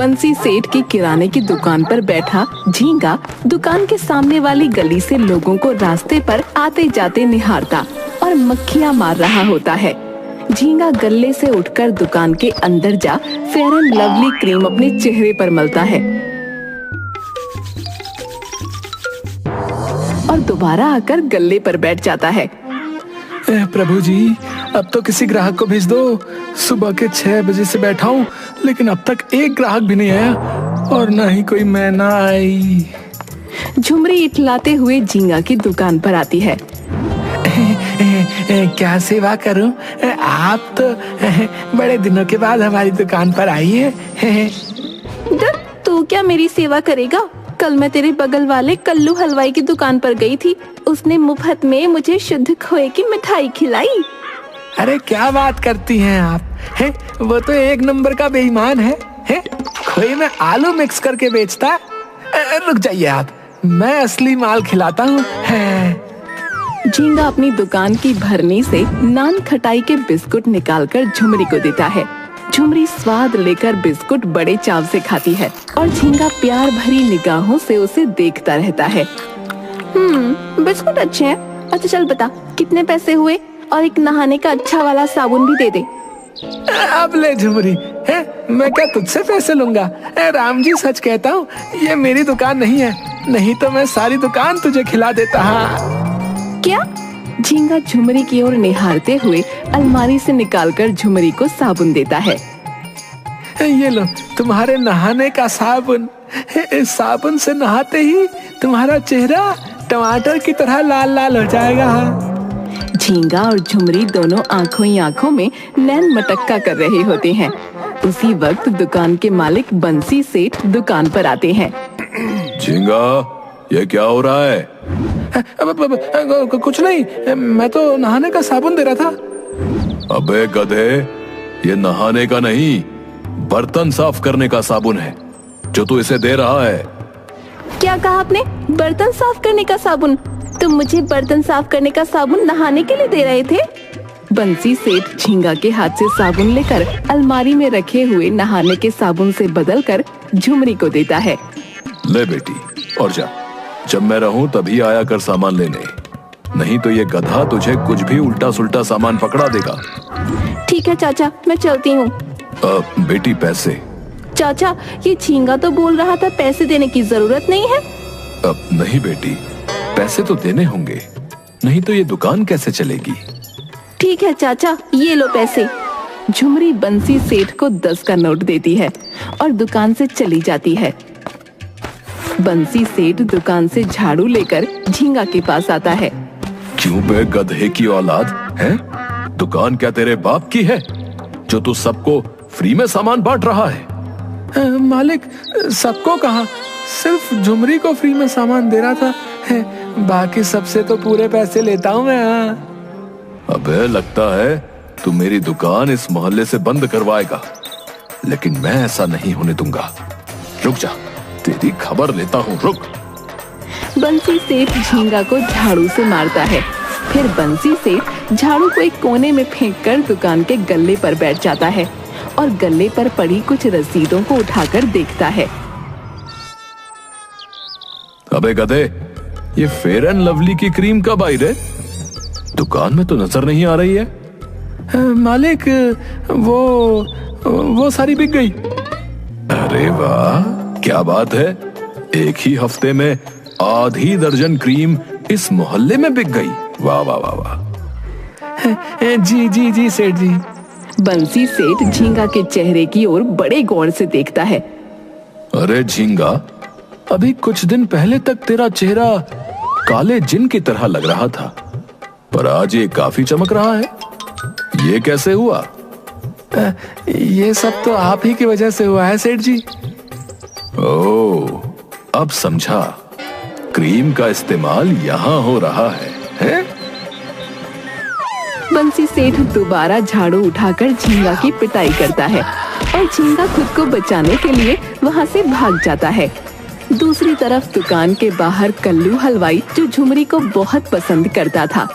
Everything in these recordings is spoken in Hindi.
बंसी सेठ की किराने की दुकान पर बैठा झींगा दुकान के सामने वाली गली से लोगों को रास्ते पर आते जाते निहारता और मक्खियां मार रहा होता है। झींगा गल्ले से उठकर दुकान के अंदर जा फेयर एंड लवली क्रीम अपने चेहरे पर मलता है और दोबारा आकर गल्ले पर बैठ जाता है। प्रभु जी, अब तो किसी ग्राहक को भेज दो। सुबह के 6 बजे से बैठा हूँ, लेकिन अब तक एक ग्राहक भी नहीं आया और ना ही कोई मैना आई। झुमरी इठलाते हुए झींगा की दुकान पर आती है। क्या सेवा करूं? आप तो बड़े दिनों के बाद हमारी दुकान पर आई हैं। तू क्या मेरी सेवा करेगा? कल मैं तेरे बगल वाले कल्लू हलवाई की दुकान पर गई थी। उसने मुफ्त में मुझे शुद्ध खोए की मिठाई खिलाई। अरे क्या बात करती हैं आप? हैं? वो तो एक नंबर का बेईमान है। खोए में आलू मिक्स करके बेचता। रुक जाइए आप, मैं असली माल खिलाता हूँ। झींगा अपनी दुकान की भरनी से नान खटाई के बिस्कुट निकालकर झुमरी को देता है। झुमरी स्वाद लेकर बिस्कुट बड़े चाव से खाती है और झींगा प्यार भरी निगाहों से उसे देखता रहता है। बिस्कुट अच्छे हैं। अच्छा चल बता, कितने पैसे हुए? और एक नहाने का अच्छा वाला साबुन भी दे दे। अब ले झुमरी, मैं क्या तुझसे पैसे लूंगा? राम जी सच कहता हूँ, ये मेरी दुकान नहीं है, नहीं तो मैं सारी दुकान तुझे खिला देता। क्या? झींगा झुमरी की ओर निहारते हुए अलमारी से निकालकर झुमरी को साबुन देता है। ये लो तुम्हारे नहाने का साबुन। इस साबुन से नहाते ही तुम्हारा चेहरा टमाटर की तरह लाल लाल हो जाएगा। झींगा और झुमरी दोनों आंखों ही आंखों में नैन मटक्का कर रहे होते हैं। उसी वक्त दुकान के मालिक बंसी सेठ दुकान पर आते हैं। झींगा, ये क्या हो रहा है? कुछ नहीं, मैं तो नहाने का साबुन दे रहा था। अबे गधे, ये नहाने का नहीं, बर्तन साफ करने का साबुन है जो तू इसे दे रहा है। क्या कहा आपने? बर्तन साफ करने का साबुन? तुम मुझे बर्तन साफ करने का साबुन नहाने के लिए दे रहे थे? बंसी सेठ झींगा के हाथ से साबुन लेकर अलमारी में रखे हुए नहाने के साबुन से बदलकर झुमरी को देता है। ले बेटी, और जा, जब मैं रहूं तभी आया कर सामान लेने, नहीं तो ये गधा तुझे कुछ भी उल्टा सुल्टा सामान पकड़ा देगा। ठीक है चाचा, मैं चलती हूँ। बेटी पैसे? चाचा, ये झींगा तो बोल रहा था पैसे देने की जरूरत नहीं है। नहीं बेटी, पैसे तो देने होंगे, नहीं तो ये दुकान कैसे चलेगी। ठीक है चाचा, ये लो पैसे। झुमरी बंसी सेठ को 10 का नोट देती है और दुकान से चली जाती है। बंसी सेठ दुकान से झाड़ू लेकर झींगा के पास आता है। क्यों बे गधे की औलाद है? दुकान क्या तेरे बाप की है जो तू सबको फ्री में सामान बांट रहा है? मालिक, सबको कहा, सिर्फ झुमरी को फ्री में सामान दे रहा था। बाकी सबसे तो पूरे पैसे लेता हूँ मैं। अबे लगता है तू मेरी दुकान इस मोहल्ले से बंद करवाएगा, लेकिन मैं ऐसा नहीं होने दूंगा। रुक जा, तेरी खबर लेता हूँ, रुक। बंसी सेठ झींगा को झाड़ू से मारता है। फिर बंसी सेठ झाड़ू को एक कोने में फेंककर दुकान के गल्ले पर बैठ जाता है और गल्ले पर पड़ी कुछ रसीदों को उठाकर देखता है। अबे गधे, ये फेयर एंड लवली की क्रीम कब आई रे? दुकान में तो नजर नहीं आ रही है। मालिक, वो सारी बिक गई। अरे वाह, क्या बात है, एक ही हफ्ते में आधी दर्जन क्रीम इस मोहल्ले में बिक गई। वाह वाह वाह वाह। जी जी जी सेठ जी। बंसी सेठ झींगा के चेहरे की ओर बड़े गौर से देखता है। अरे झींगा, अभी कुछ दिन पहले तक तेरा चेहरा काले जिन की तरह लग रहा था, पर आज ये काफी चमक रहा है। ये कैसे हुआ? ये सब तो आप ही की वजह से हुआ है सेठ जी। ओह, अब समझा, क्रीम का इस्तेमाल यहाँ हो रहा है? बंसी सेठ दोबारा झाड़ू उठाकर झींगा की पिटाई करता है और झींगा खुद को बचाने के लिए वहाँ से भाग जाता है। दूसरी तरफ दुकान के बाहर कल्लू हलवाई, जो झुमरी को बहुत पसंद करता था।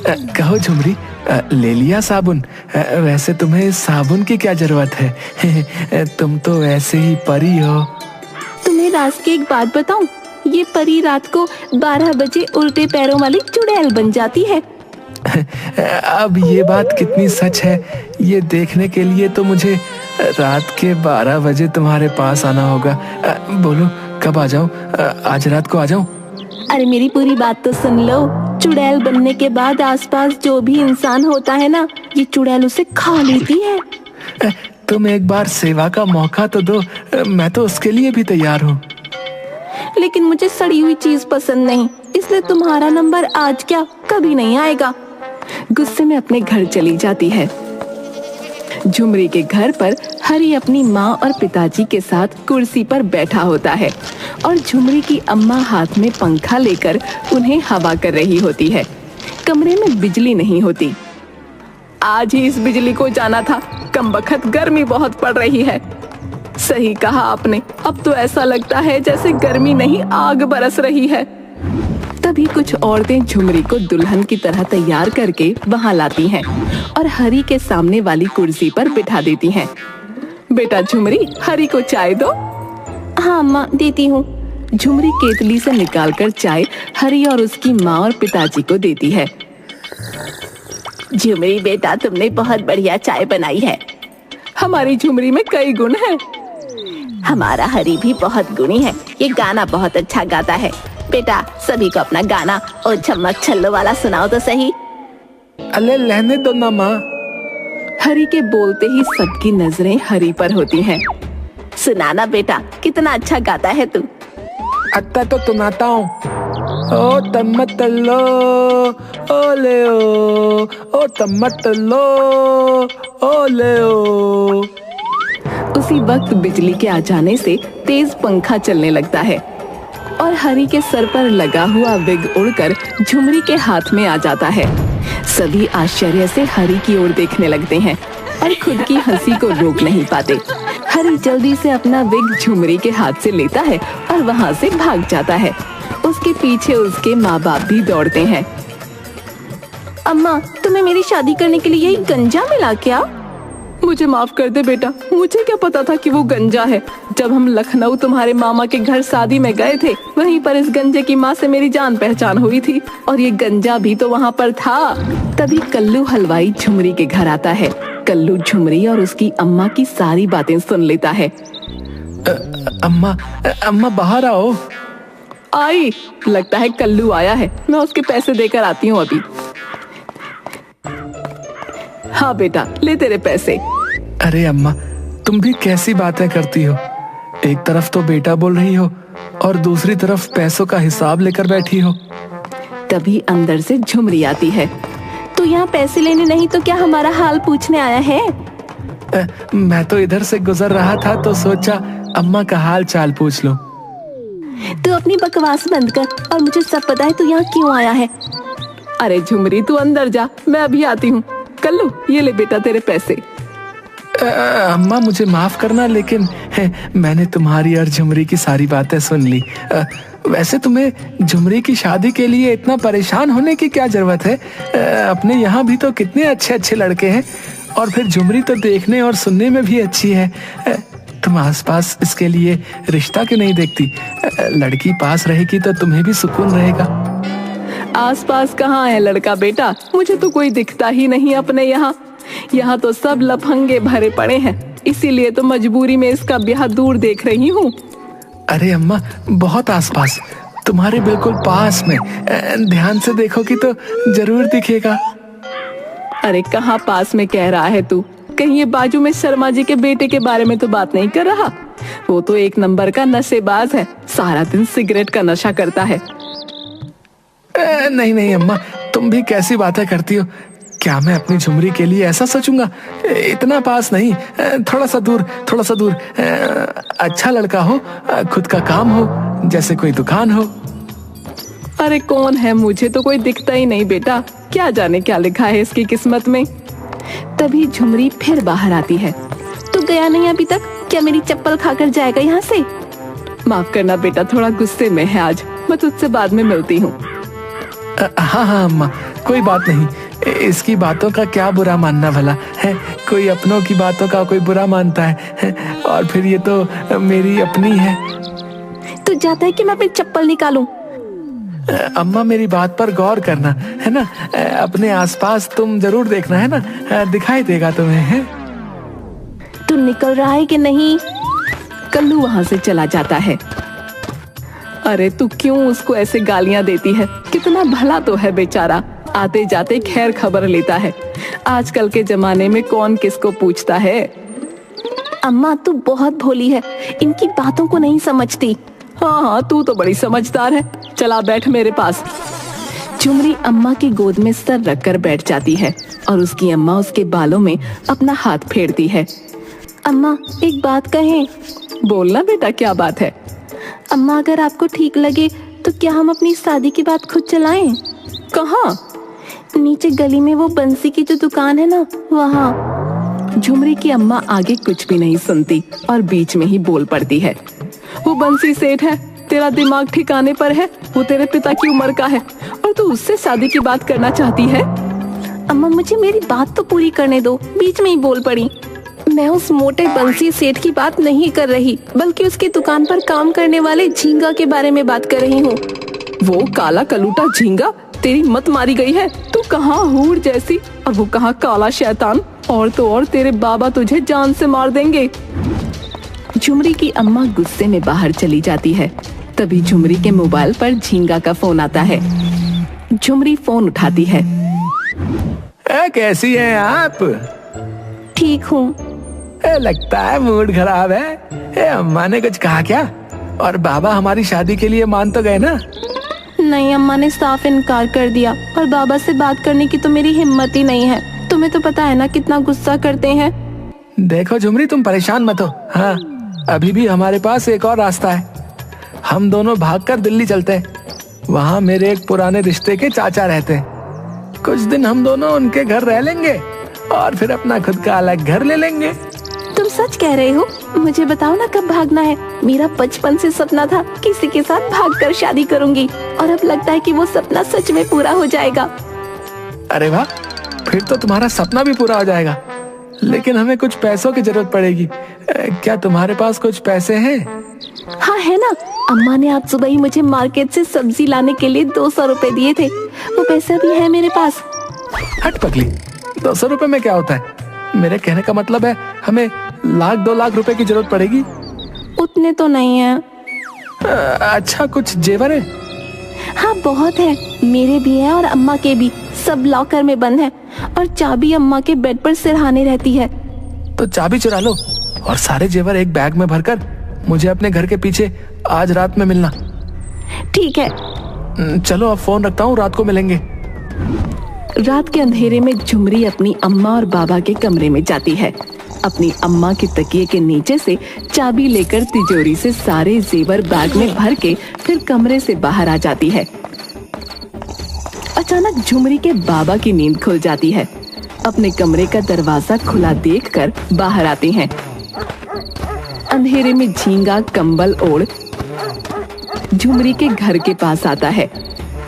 कहो झुमरी, ले लिया साबुन? वैसे तुम्हें साबुन की क्या जरूरत है? तुम तो वैसे ही परी हो। तुम्हें राज की एक बात बताऊं, ये परी रात को 12 बजे उल्टे पैरों वाली चुड़ैल बन जाती है। अब ये बात कितनी सच है ये देखने के लिए तो मुझे रात के 12 बजे तुम्हारे पास आना होगा। बोलो कब आ जाऊं? आज रात को आ जाऊं? अरे मेरी पूरी बात तो सुन लो। चुड़ैल बनने के बाद आसपास जो भी इंसान होता है ना, ये चुड़ैल उसे खा लेती है। तुम एक बार सेवा का मौका तो दो, मैं तो उसके लिए भी तैयार हूँ। लेकिन मुझे सड़ी हुई चीज पसंद नहीं, इसलिए तुम्हारा नंबर आज क्या कभी नहीं आएगा। गुस्से में अपने घर चली जाती है। झुमरी के घर पर हरी अपनी माँ और पिताजी के साथ कुर्सी पर बैठा होता है और झुमरी की अम्मा हाथ में पंखा लेकर उन्हें हवा कर रही होती है। कमरे में बिजली नहीं होती। आज ही इस बिजली को जाना था, कमबख्त गर्मी बहुत पड़ रही है। सही कहा आपने, अब तो ऐसा लगता है जैसे गर्मी नहीं आग बरस रही है। तभी कुछ औरतें झुमरी को दुल्हन की तरह तैयार करके वहां लाती हैं और हरी के सामने वाली कुर्सी पर बिठा देती हैं। बेटा झुमरी, हरी को चाय दो। हाँ माँ, देती हूँ। झुमरी केतली से निकालकर चाय हरी और उसकी माँ और पिताजी को देती है। झुमरी बेटा, तुमने बहुत बढ़िया चाय बनाई है। हमारी झुमरी में कई गुण हैं। हमारा हरी भी बहुत गुणी है, ये गाना बहुत अच्छा गाता है। बेटा सभी को अपना गाना और चम्मच छल्लो वाला सुनाओ तो सही। अरे रहने दो ना माँ। हरी के बोलते ही सबकी नजरें हरी पर होती हैं। सुनाना बेटा, कितना अच्छा गाता है तू। अत्ता तो सुनाता हूँ। ओ तम्मतल्लो ओले ओ तम्मतल्लो ओले ओ। उसी वक्त बिजली के आ जाने से तेज पंखा चलने लगता है और हरी के सर पर लगा हुआ विग उड़कर झुमरी के हाथ में आ जाता है। सभी आश्चर्य से हरी की ओर देखने लगते हैं और खुद की हंसी को रोक नहीं पाते। हरी जल्दी से अपना विग झुमरी के हाथ से लेता है और वहां से भाग जाता है। उसके पीछे उसके माँ बाप भी दौड़ते हैं। अम्मा, तुम्हें मेरी शादी करने के लिए यही गंजा मिला क्या? मुझे माफ कर दे बेटा, मुझे क्या पता था कि वो गंजा है। जब हम लखनऊ तुम्हारे मामा के घर शादी में गए थे, वहीं पर इस गंजे की माँ से मेरी जान पहचान हुई थी और ये गंजा भी तो वहाँ पर था। तभी कल्लू हलवाई झुमरी के घर आता है। कल्लू झुमरी और उसकी अम्मा की सारी बातें सुन लेता है। अम्मा बाहर आओ। आई, लगता है कल्लू आया है, मैं उसके पैसे देकर आती हूँ अभी। हाँ बेटा, ले तेरे पैसे। अरे अम्मा, तुम भी कैसी बातें करती हो? एक तरफ तो बेटा बोल रही हो और दूसरी तरफ पैसों का हिसाब लेकर बैठी हो। तभी अंदर से झुमरी आती है। तो यहाँ पैसे लेने नहीं तो क्या हमारा हाल पूछने आया है? मैं तो इधर से गुजर रहा था तो सोचा अम्मा का हाल चाल पूछ लो। तू अपनी बकवास बंद कर और मुझे सब पता है तू यहाँ क्यों आया है। अरे झुमरी, तू अंदर जा, मैं अभी आती हूँ। कल्लू, ये ले बेटा तेरे पैसे। अम्मा मुझे माफ करना, लेकिन मैंने तुम्हारी और झुमरी की सारी बातें सुन ली। वैसे तुम्हें झुमरी की शादी के लिए इतना परेशान होने की क्या जरूरत है? अपने यहाँ भी तो कितने अच्छे अच्छे लड़के हैं और फिर झुमरी तो देखने और सुनने में भी अच्छी है। तुम आसपास इसके लिए रिश्ता क्यों नहीं देखती? लड़की पास रहेगी तो तुम्हें भी सुकून रहेगा। आसपास कहाँ है लड़का बेटा? मुझे तो कोई दिखता ही नहीं अपने यहाँ। यहाँ तो सब लफंगे भरे पड़े हैं, इसीलिए तो मजबूरी में इसका ब्याह दूर देख रही हूँ। अरे अम्मा, बहुत आसपास, तुम्हारे बिल्कुल पास में। ध्यान से देखोगी तो जरूर दिखेगा। अरे कहाँ पास में कह रहा है तू? कहीं ये बाजू में शर्मा जी के बेटे के बारे में तो बात नहीं कर रहा? वो तो एक नंबर का नशेबाज है, सारा दिन सिगरेट का नशा करता है। नहीं नहीं अम्मा, तुम भी कैसी बातें करती हो? क्या मैं अपनी झुमरी के लिए ऐसा सोचूंगा? इतना पास नहीं, थोड़ा सा दूर। अच्छा लड़का हो, खुद का काम हो, जैसे कोई दुकान हो। अरे कौन है? मुझे तो कोई दिखता ही नहीं बेटा, क्या जाने क्या लिखा है इसकी किस्मत में। तभी झुमरी फिर बाहर आती है। तू गया नहीं अभी तक? क्या मेरी चप्पल खाकर जाएगा यहाँ से? माफ करना बेटा, थोड़ा गुस्से में है आज, मैं तुझसे बाद में मिलती हूँ। हाँ अम्मा, कोई बात नहीं, इसकी बातों का क्या बुरा मानना भला है? कोई अपनों की बातों का कोई बुरा मानता है? और फिर ये तो मेरी अपनी है। तू चाहता है कि मैं अपनी चप्पल निकालूं? अम्मा मेरी बात पर गौर करना, है ना? अपने आसपास तुम जरूर देखना, है ना? दिखाई देगा तुम्हें, है? तू निकल रहा है कि नहीं? कल्लू वहां से चला जाता है। अरे तू क्यों उसको ऐसे गालियां देती है? कितना भला तो है बेचारा, आते जाते खैर खबर लेता है। आजकल के जमाने में कौन किसको पूछता है। अम्मा तू बहुत भोली है, इनकी बातों को नहीं समझती। हाँ हाँ, तू तो बड़ी समझदार है। चला बैठ मेरे पास। झुमरी अम्मा की गोद में सर रखकर बैठ जाती है और उसकी अम्मा उसके बालों में अपना हाथ फेरती है। अम्मा एक बात कहें? बोलना बेटा, क्या बात है? अम्मा अगर आपको ठीक लगे तो क्या हम अपनी शादी की बात खुद चलाएं? कहाँ? नीचे गली में वो बंसी की जो दुकान है ना, वहाँ। झुमरी की अम्मा आगे कुछ भी नहीं सुनती और बीच में ही बोल पड़ती है। वो बंसी सेठ है, तेरा दिमाग ठिकाने पर है? वो तेरे पिता की उम्र का है और तू उससे शादी की बात करना चाहती है? अम्मा मुझे मेरी बात तो पूरी करने दो, बीच में ही बोल पड़ी। मैं उस मोटे बंसी सेठ की बात नहीं कर रही, बल्कि उसकी दुकान पर काम करने वाले झींगा के बारे में बात कर रही हूँ। वो काला कलूटा झींगा? तेरी मत मारी गई है। तू कहाँ हूर जैसी और वो कहाँ काला शैतान। और तो और तेरे बाबा तुझे जान से मार देंगे। झुमरी की अम्मा गुस्से में बाहर चली जाती है। तभी झुमरी के मोबाइल पर झींगा का फोन आता है। झुमरी फोन उठाती है। कैसी हैं आप? ठीक हूँ। लगता है मूड खराब है। अम्मा ने कुछ कहा क्या? और बाबा हमारी शादी के लिए मान तो गए ना? नहीं, अम्मा ने साफ इनकार कर दिया और बाबा से बात करने की तो मेरी हिम्मत ही नहीं है। तुम्हें तो पता है ना कितना गुस्सा करते हैं। देखो झुमरी, तुम परेशान मत हो। हाँ, अभी भी हमारे पास एक और रास्ता है। हम दोनों भागकर दिल्ली चलते हैं। वहाँ मेरे एक पुराने रिश्ते के चाचा रहते हैं। कुछ दिन हम दोनों उनके घर रह लेंगे और फिर अपना खुद का अलग घर ले लेंगे। तुम सच कह रहे हो? मुझे बताओ ना कब भागना है। मेरा बचपन से सपना था किसी के साथ भागकर शादी करूंगी और अब लगता है कि वो सपना सच में पूरा हो जाएगा। अरे वाह, फिर तो तुम्हारा सपना भी पूरा हो जाएगा। लेकिन हमें कुछ पैसों की जरूरत पड़ेगी। क्या तुम्हारे पास कुछ पैसे हैं? हाँ है ना, अम्मा ने आज सुबह ही मुझे मार्केट से सब्जी लाने के लिए 200 रुपए दिए थे। वो पैसा भी है मेरे पास। हट पगली, 200 रुपए में क्या होता है? मेरे कहने का मतलब है हमें 1-2 लाख रुपए की जरूरत पड़ेगी। उतने तो नहीं है। अच्छा, कुछ जेवर है? हाँ बहुत है, मेरे भी है और अम्मा के भी। सब लॉकर में बंद है और चाबी अम्मा के बेड पर सिरहाने रहती है। तो चाबी चुरा लो और सारे जेवर एक बैग में भरकर मुझे अपने घर के पीछे आज रात में मिलना। ठीक है। चलो अब फोन रखता हूँ, रात को मिलेंगे। रात के अंधेरे में झुमरी अपनी अम्मा और बाबा के कमरे में जाती है। अपनी अम्मा के तकिए के नीचे से चाबी लेकर तिजोरी से सारे जेवर बैग में भर के फिर कमरे से बाहर आ जाती है। अचानक झुमरी के बाबा की नींद खुल जाती है। अपने कमरे का दरवाजा खुला देखकर बाहर आते हैं। अंधेरे में झींगा कंबल ओढ़ झुमरी के घर के पास आता है।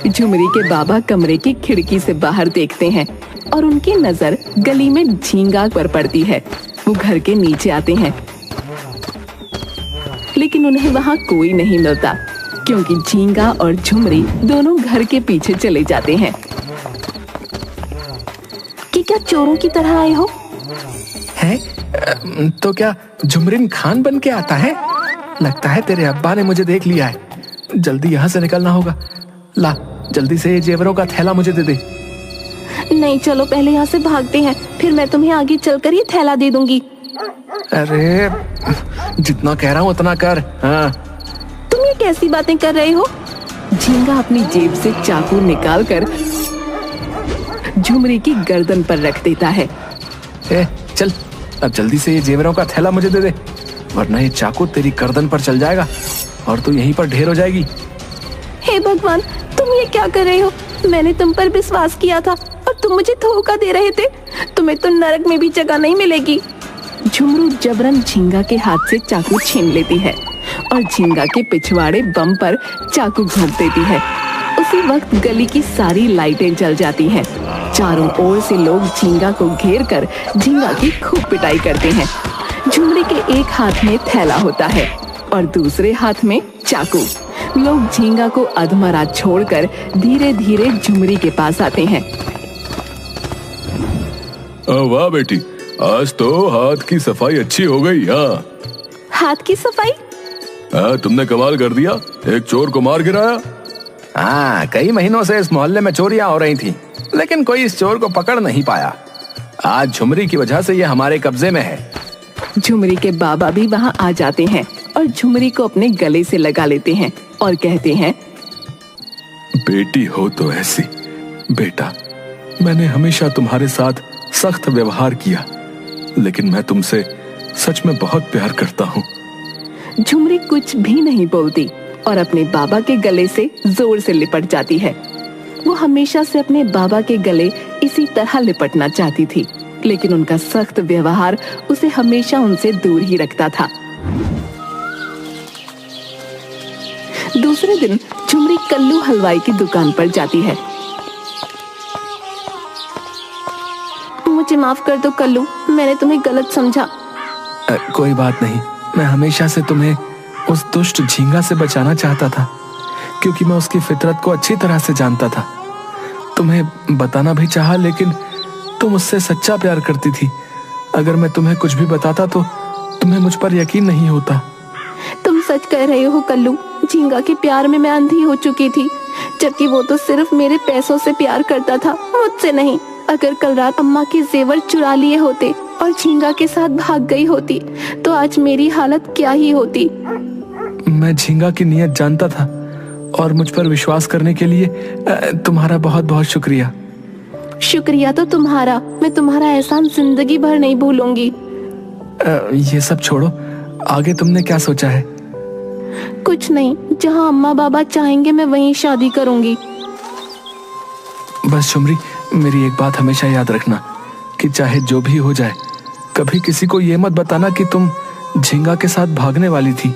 झुमरी के बाबा कमरे की खिड़की से बाहर देखते हैं और उनकी नजर गली में झींगा पर पड़ती है। वो घर के नीचे आते हैं लेकिन उन्हें वहाँ कोई नहीं मिलता, क्योंकि झींगा और झुमरी दोनों घर के पीछे चले जाते हैं। कि क्या चोरों की तरह आए हो? हैं? तो क्या झुमरिन खान बन के आता है? लगता है तेरे अब्बा ने मुझे देख लिया है। जल्दी यहाँ से निकलना होगा। ला, जल्दी से ये जेवरों का थैला मुझे दे दे। नहीं, चलो पहले यहाँ से भागते हैं, फिर मैं तुम्हें आगे चलकर ये थैला दे दूंगी। अरे जितना कह रहा हूँ उतना कर। हाँ। तुम ये कैसी बातें कर रहे हो? झींगा अपनी जेब से चाकू निकालकर झुमरी की गर्दन पर रख देता है। चल, अब जल्दी से ये जेवरों का थैला मुझे दे दे, वरना ये चाकू तेरी गर्दन पर चल जाएगा और तू यहीं पर ढेर हो जाएगी। हे भगवान, तुम ये क्या कर रहे हो? मैंने तुम पर विश्वास किया था और तुम मुझे धोखा दे रहे थे। तुम्हें तो नरक में भी जगह नहीं मिलेगी। झुमरू जबरन झींगा के हाथ से चाकू छीन लेती है और झींगा के पिछवाड़े बम पर चाकू घोंप देती है। उसी वक्त गली की सारी लाइटें जल जाती हैं। चारों ओर से लोग झींगा को घेर कर झींगा की खूब पिटाई करते हैं। झुमरी के एक हाथ में थैला होता है और दूसरे हाथ में चाकू। लोग झींगा को अधमरा छोड़कर धीरे धीरे झुमरी के पास आते हैं। वाह बेटी, आज तो हाथ की सफाई अच्छी हो गई। हाँ, हाथ की सफाई? तुमने कमाल कर दिया, एक चोर को मार गिराया। हाँ, कई महीनों से इस मोहल्ले में चोरियां हो रही थी, लेकिन कोई इस चोर को पकड़ नहीं पाया। आज झुमरी की वजह से ये हमारे कब्जे में है। झुमरी के बाबा भी वहाँ आ जाते हैं और झुमरी को अपने गले से लगा लेते हैं और कहते हैं, बेटी हो तो ऐसी। बेटा, मैंने हमेशा तुम्हारे साथ सख्त व्यवहार किया, लेकिन मैं तुमसे सच में बहुत प्यार करता हूँ। झुमरी कुछ भी नहीं बोलती और अपने बाबा के गले से जोर से लिपट जाती है। वो हमेशा से अपने बाबा के गले इसी तरह लिपटना चाहती थी, लेकिन उनका सख्त व्यवहार उसे हमेशा उनसे दूर ही रखता था। दूसरे दिन झुमरी कल्लू हलवाई की दुकान पर जाती है। मुझे माफ कर दो कल्लू, मैंने तुम्हें गलत समझा। कोई बात नहीं, मैं हमेशा से तुम्हें उस दुष्ट झींगा से बचाना चाहता था, क्योंकि मैं उसकी फितरत को अच्छी तरह से जानता था। तुम्हें बताना भी चाहा, लेकिन तुम उससे सच्चा प्यार करती थी। अगर मैं तुम्हें कुछ भी बताता तो तुम्हें मुझ पर यकीन नहीं होता। तुम सच कह रहे हो कल्लू, झींगा के प्यार में मैं अंधी हो चुकी थी, जबकि वो तो सिर्फ मेरे पैसों से प्यार करता था, मुझसे नहीं। अगर कल रात अम्मा के जेवर चुरा लिए होते और झींगा के साथ भाग गई होती तो आज मेरी हालत क्या ही होती। मैं झींगा की नीयत जानता था और मुझ पर विश्वास करने के लिए तुम्हारा बहुत बहुत शुक्रिया। शुक्रिया तो तुम्हारा, मैं तुम्हारा एहसान जिंदगी भर नहीं भूलूंगी। ये सब छोड़ो, आगे तुमने क्या सोचा है? कुछ नहीं, जहाँ अम्मा बाबा चाहेंगे मैं वहीं शादी करूंगी। बस झुमरी, मेरी एक बात हमेशा याद रखना कि चाहे जो भी हो जाए, कभी किसी को ये मत बताना कि तुम झींगा के साथ भागने वाली थी।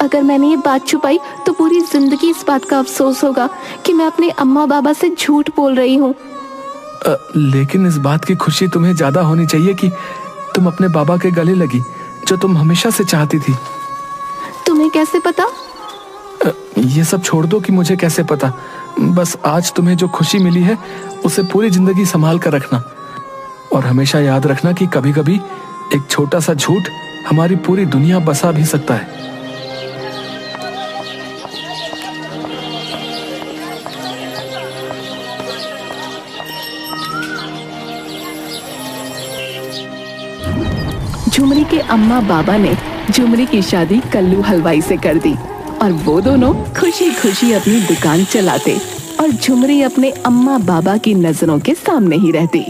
अगर मैंने ये बात छुपाई तो पूरी जिंदगी इस बात का अफसोस होगा कि मैं अपने अम्मा बाबा से झूठ बोल रही हूँ। लेकिन इस बात की खुशी तुम्हें ज्यादा होनी चाहिए कि तुम अपने बाबा के गले लगी, जो तुम हमेशा से चाहती थी। तुम्हें कैसे पता? ये सब छोड़ दो कि मुझे कैसे पता। बस आज तुम्हें जो खुशी मिली है उसे पूरी जिंदगी संभाल कर रखना, और हमेशा याद रखना कि कभी कभी एक छोटा सा झूठ हमारी पूरी दुनिया बसा भी सकता है। झुमरी के अम्मा बाबा ने झुमरी की शादी कल्लू हलवाई से कर दी और वो दोनों खुशी खुशी अपनी दुकान चलाते और झुमरी अपने अम्मा बाबा की नजरों के सामने ही रहती।